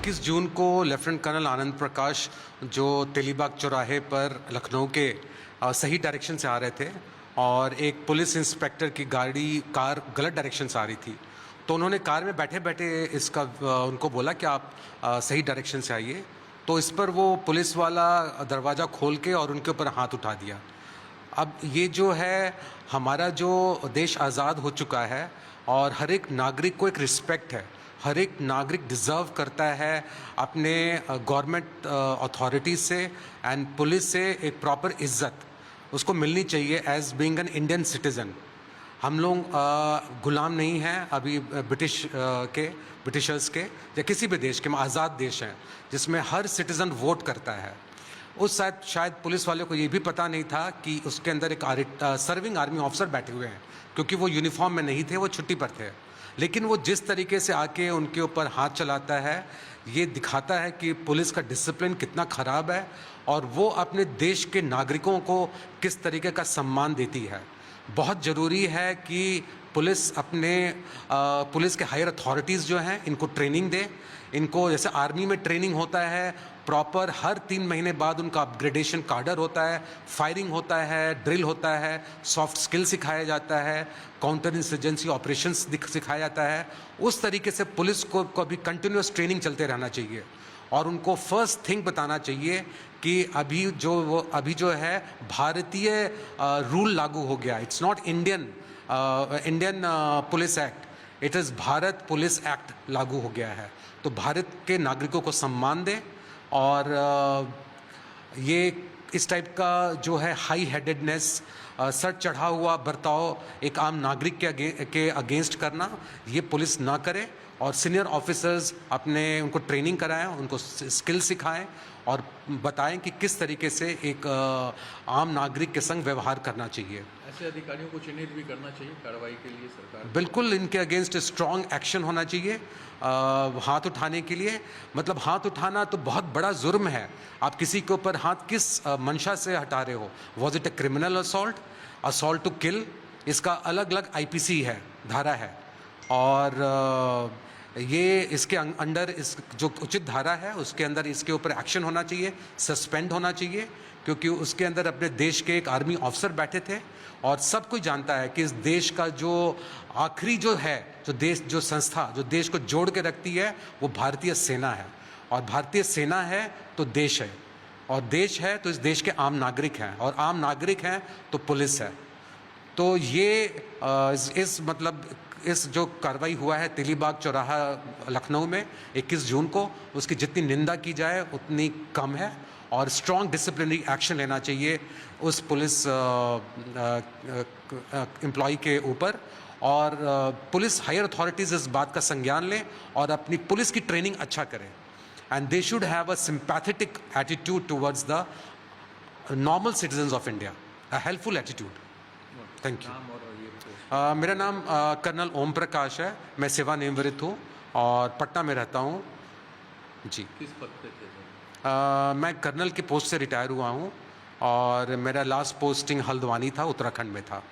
21 जून को lieutenant colonel Anand Prakash जो तेलीबाग चौराहे पर लखनऊ के सही डायरेक्शन से आ रहे थे और एक पुलिस इंस्पेक्टर की कार गलत डायरेक्शन से आ रही थी, तो उन्होंने कार में बैठे बैठे उनको बोला कि आप सही डायरेक्शन से आइए। तो इस पर वो पुलिस वाला दरवाज़ा खोल के और उनके ऊपर हाथ उठा दिया। अब ये जो है, हमारा जो देश आज़ाद हो चुका है और हर एक नागरिक को एक रिस्पेक्ट है, हर एक नागरिक डिज़र्व करता है अपने गवर्नमेंट अथॉरिटीज़ से एंड पुलिस से एक प्रॉपर इज्जत उसको मिलनी चाहिए as being an Indian citizen. हम लोग गुलाम नहीं हैं अभी ब्रिटिशर्स के या किसी भी देश के। हम आज़ाद देश हैं जिसमें हर सिटीज़न वोट करता है। उस शायद पुलिस वाले को ये भी पता नहीं था कि उसके अंदर एक सर्विंग आर्मी ऑफिसर बैठे हुए हैं, क्योंकि वो यूनिफॉर्म में नहीं थे, वो छुट्टी पर थे। लेकिन वो जिस तरीके से आके उनके ऊपर हाथ चलाता है, ये दिखाता है कि पुलिस का डिसिप्लिन कितना ख़राब है और वो अपने देश के नागरिकों को किस तरीके का सम्मान देती है। बहुत ज़रूरी है कि पुलिस पुलिस के हायर अथॉरिटीज़ जो हैं इनको ट्रेनिंग दे। इनको जैसे आर्मी में ट्रेनिंग होता है प्रॉपर, हर 3 महीने बाद उनका अपग्रेडेशन कार्डर होता है, फायरिंग होता है, ड्रिल होता है, सॉफ्ट स्किल सिखाया जाता है, काउंटर इंसर्जेंसी ऑपरेशंस सिखाया जाता है। उस तरीके से पुलिस को भी कंटिन्यूस ट्रेनिंग चलते रहना चाहिए और उनको फर्स्ट थिंग बताना चाहिए कि अभी जो है भारतीय रूल लागू हो गया। It's not Indian police act, it is Bharat police act लागू हो गया है। तो भारत के नागरिकों को सम्मान दें और ये इस टाइप का जो है हाई हेडेडनेस, सर चढ़ा हुआ बर्ताव एक आम नागरिक के अगेंस्ट करना, ये पुलिस ना करे। और सीनियर ऑफिसर्स उनको ट्रेनिंग कराएं, उनको स्किल सिखाएं और बताएं कि किस तरीके से एक आम नागरिक के संग व्यवहार करना चाहिए। ऐसे अधिकारियों को चिन्हित भी करना चाहिए कार्रवाई के लिए सरकार। बिल्कुल, इनके अगेंस्ट स्ट्रॉन्ग एक्शन होना चाहिए। हाथ उठाने के लिए, मतलब हाथ उठाना तो बहुत बड़ा जुर्म है। आप किसी के ऊपर हाथ किस मंशा से हटा रहे हो? Was it a criminal assault, assault to kill? इसका अलग अलग IPC है, धारा है और ये इसके अंडर इस जो उचित धारा है उसके अंदर इसके ऊपर एक्शन होना चाहिए, सस्पेंड होना चाहिए, क्योंकि उसके अंदर अपने देश के एक आर्मी ऑफिसर बैठे थे और सब कोई जानता है कि इस देश का जो आखिरी जो संस्था जो देश को जोड़ के रखती है वो भारतीय सेना है। और भारतीय सेना है तो देश है, और देश है तो इस देश के आम नागरिक हैं, और आम नागरिक हैं तो पुलिस है। तो ये इस जो कार्रवाई हुआ है तेलीबाग चौराहा लखनऊ में 21 जून को, उसकी जितनी निंदा की जाए उतनी कम है और स्ट्रॉन्ग डिसिप्लिनरी एक्शन लेना चाहिए उस पुलिस एम्प्लॉय के ऊपर। और पुलिस हायर अथॉरिटीज़ इस बात का संज्ञान लें और अपनी पुलिस की ट्रेनिंग अच्छा करें। And they should have a sympathetic attitude towards the normal citizens of India, a helpful attitude. Thank you. मेरा नाम कर्नल ओम प्रकाश है, मैं सेवानिवृत्त हूँ और पटना में रहता हूँ जी। किस पद पे थे? मैं कर्नल की पोस्ट से रिटायर हुआ हूँ और मेरा लास्ट पोस्टिंग हल्द्वानी था, उत्तराखंड में था।